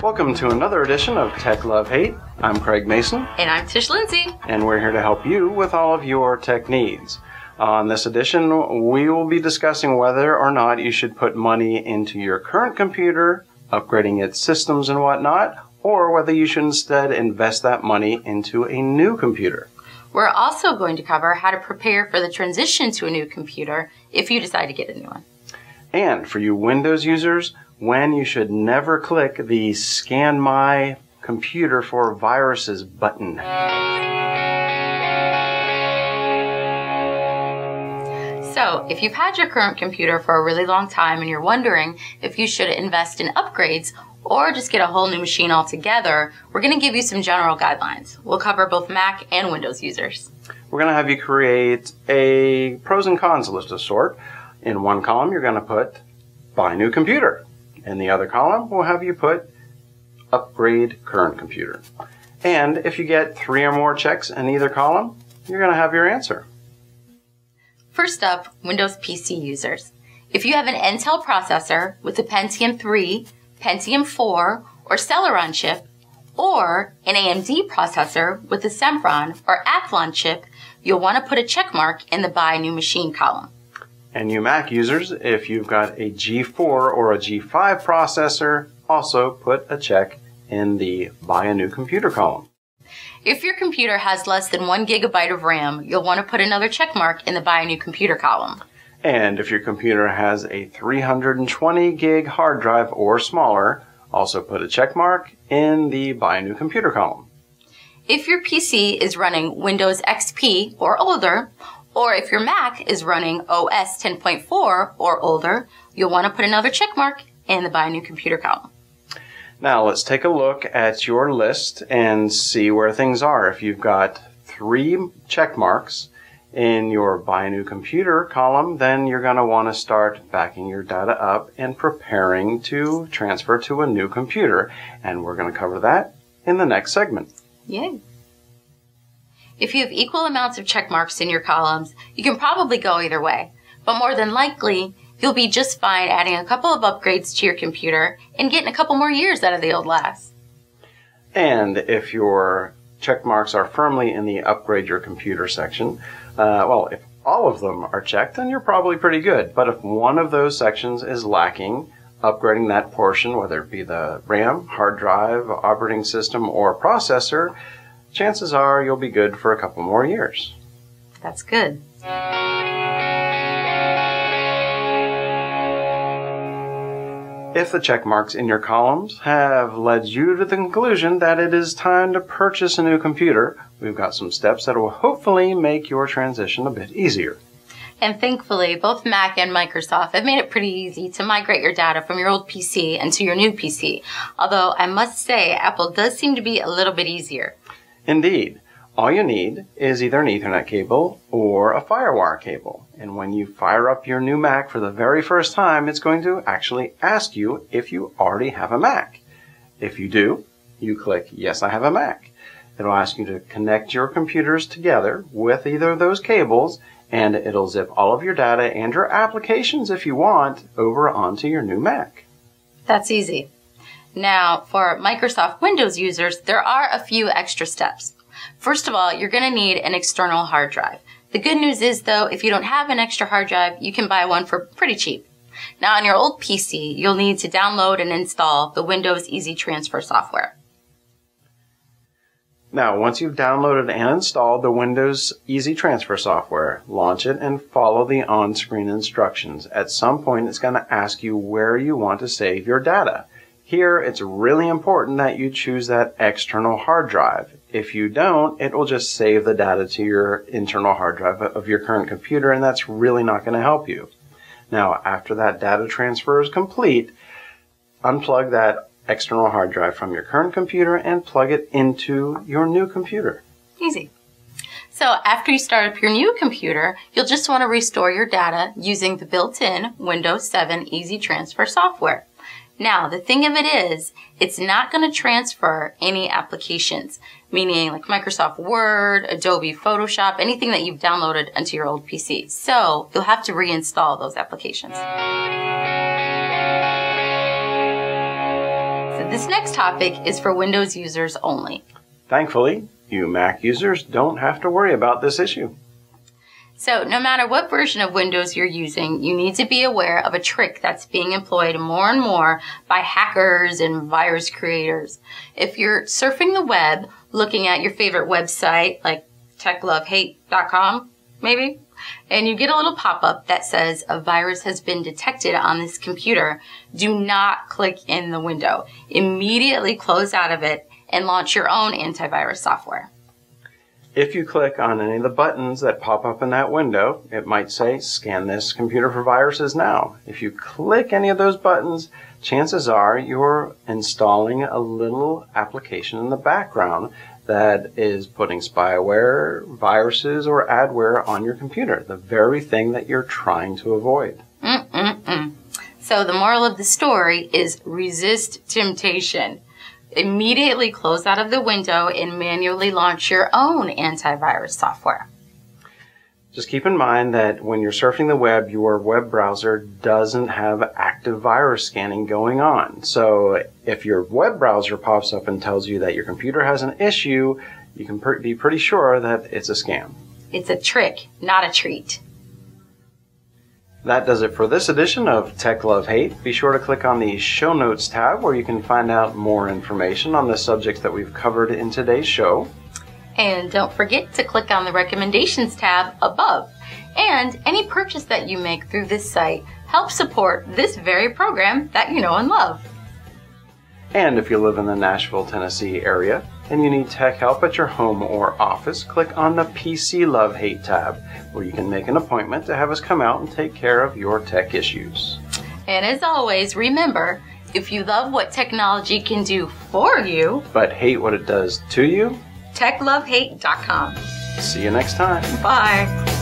Welcome to another edition of TechLoveHate. I'm Craig Mason. And I'm Tish Lindsay. And we're here to help you with all of your tech needs. On this edition, we will be discussing whether or not you should put money into your current computer, upgrading its systems and whatnot, or whether you should instead invest that money into a new computer. We're also going to cover how to prepare for the transition to a new computer if you decide to get a new one. And for you Windows users, when you should never click the Scan My Computer for Viruses button. So, if you've had your current computer for a really long time and you're wondering if you should invest in upgrades or just get a whole new machine altogether, we're going to give you some general guidelines. We'll cover both Mac and Windows users. We're going to have you create a pros and cons list of sort. In one column, you're going to put buy new computer. In the other column, we'll have you put upgrade current computer. And if you get 3 or more checks in either column, you're going to have your answer. First up, Windows PC users. If you have an Intel processor with a Pentium 3, Pentium 4, or Celeron chip, or an AMD processor with a Sempron or Athlon chip, you'll want to put a check mark in the Buy New Machine column. And you Mac users, if you've got a G4 or a G5 processor, also put a check in the Buy a New Computer column. If your computer has less than 1 gigabyte of RAM, you'll want to put another check mark in the Buy a New Computer column. And if your computer has a 320 gig hard drive or smaller, also put a check mark in the Buy a New Computer column. If your PC is running Windows XP or older, or if your Mac is running OS 10.4 or older, you'll want to put another check mark in the Buy a New Computer column. Now let's take a look at your list and see where things are. If you've got 3 check marks in your Buy a New Computer column, then you're going to want to start backing your data up and preparing to transfer to a new computer. And we're going to cover that in the next segment. Yay! If you have equal amounts of check marks in your columns, you can probably go either way. But more than likely, you'll be just fine adding a couple of upgrades to your computer and getting a couple more years out of the old LAS. And if your check marks are firmly in the upgrade your computer section, if all of them are checked, then you're probably pretty good. But if one of those sections is lacking, upgrading that portion, whether it be the RAM, hard drive, operating system, or processor, chances are you'll be good for a couple more years. That's good. If the check marks in your columns have led you to the conclusion that it is time to purchase a new computer, we've got some steps that will hopefully make your transition a bit easier. And thankfully, both Mac and Microsoft have made it pretty easy to migrate your data from your old PC into your new PC. Although I must say, Apple does seem to be a little bit easier. Indeed. All you need is either an Ethernet cable or a FireWire cable. And when you fire up your new Mac for the very first time, it's going to actually ask you if you already have a Mac. If you do, you click, Yes, I have a Mac. It'll ask you to connect your computers together with either of those cables, and it'll zip all of your data and your applications, if you want, over onto your new Mac. That's easy. Now, for Microsoft Windows users, there are a few extra steps. First of all, you're going to need an external hard drive. The good news is, though, if you don't have an extra hard drive, you can buy one for pretty cheap. Now, on your old PC, you'll need to download and install the Windows Easy Transfer software. Now, once you've downloaded and installed the Windows Easy Transfer software, launch it and follow the on-screen instructions. At some point, it's going to ask you where you want to save your data. Here, it's really important that you choose that external hard drive. If you don't, it will just save the data to your internal hard drive of your current computer, and that's really not going to help you. Now, after that data transfer is complete, unplug that external hard drive from your current computer and plug it into your new computer. Easy. So after you start up your new computer, you'll just want to restore your data using the built-in Windows 7 Easy Transfer software. Now, the thing of it is, it's not going to transfer any applications, meaning like Microsoft Word, Adobe Photoshop, anything that you've downloaded onto your old PC. So you'll have to reinstall those applications. So This next topic is for Windows users only. Thankfully, you Mac users don't have to worry about this issue. So no matter what version of Windows you're using, you need to be aware of a trick that's being employed more and more by hackers and virus creators. If you're surfing the web, looking at your favorite website, like TechLoveHate.com, maybe, and you get a little pop-up that says a virus has been detected on this computer, do not click in the window. Immediately close out of it and launch your own antivirus software. If you click on any of the buttons that pop up in that window, it might say, scan this computer for viruses now. If you click any of those buttons, chances are you're installing a little application in the background that is putting spyware, viruses, or adware on your computer, the very thing that you're trying to avoid. So the moral of the story is resist temptation. Immediately close out of the window and manually launch your own antivirus software. Just keep in mind that when you're surfing the web, your web browser doesn't have active virus scanning going on. So if your web browser pops up and tells you that your computer has an issue, you can be pretty sure that it's a scam. It's a trick, not a treat. That does it for this edition of Tech Love Hate. Be sure to click on the Show Notes tab where you can find out more information on the subjects that we've covered in today's show. And don't forget to click on the Recommendations tab above. And any purchase that you make through this site helps support this very program that you know and love. And if you live in the Nashville, Tennessee area and you need tech help at your home or office, click on the PC Love Hate tab where you can make an appointment to have us come out and take care of your tech issues. And as always, remember, if you love what technology can do for you, but hate what it does to you, TechLoveHate.com. See you next time. Bye.